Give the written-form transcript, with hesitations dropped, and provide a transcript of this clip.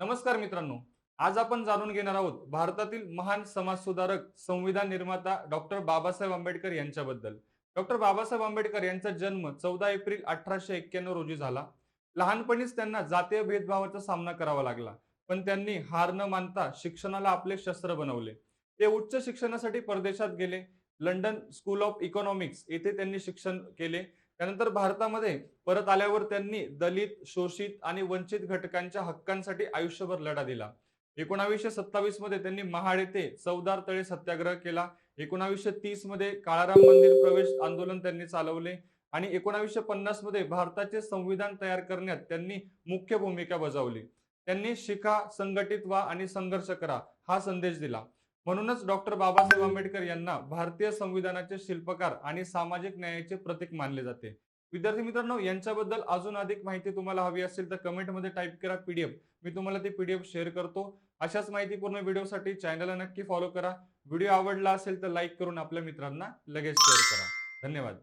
नमस्कार मित्रांनो. आज आपण जाणून घेणार आहोत भारतातील महान समाजसुधारक, संविधान निर्माता डॉक्टर बाबासाहेब आंबेडकर यांच्याबद्दल. डॉक्टर बाबासाहेब आंबेडकर यांचा जन्म 14 एप्रिल 1891 रोजी झाला. लहानपणीच त्यांना जातीय भेदभावाचा सामना करावा लागला. पण त्यांनी हार न मानता शिक्षणाला आपले शस्त्र बनवले. ते उच्च शिक्षणासाठी परदेशात गेले. लंडन स्कूल ऑफ इकॉनॉमिक्स येथे त्यांनी शिक्षण केले. त्यानंतर भारतामध्ये परत आल्यावर त्यांनी दलित, शोषित आणि वंचित घटकांच्या हक्कांसाठी आयुष्यभर लढा दिला. 1927 मध्ये त्यांनी महाड येथे चवदार तळे सत्याग्रह केला. 1930 मध्ये काळाराम मंदिर प्रवेश आंदोलन त्यांनी चालवले आणि 1950 मध्ये भारताचे संविधान तयार करण्यात त्यांनी मुख्य भूमिका बजावली. त्यांनी शिका, संघटित व्हा आणि संघर्ष करा हा संदेश दिला. म्हणूनच डॉक्टर बाबासाहेब आंबेडकर यांना भारतीय संविधानाचे शिल्पकार आणि सामाजिक न्यायाचे प्रतीक मानले जाते. विद्यार्थी मित्रांनो, यांच्याबद्दल अजून अधिक माहिती तुम्हाला हवी असेल तर कमेंटमध्ये टाईप करा पीडीएफ. मी तुम्हाला ती पीडीएफ शेअर करतो. अशाच माहितीपूर्ण व्हिडिओसाठी चॅनलला नक्की फॉलो करा. व्हिडिओ आवडला असेल तर लाईक करून आपल्या मित्रांना लगेच शेअर करा. धन्यवाद.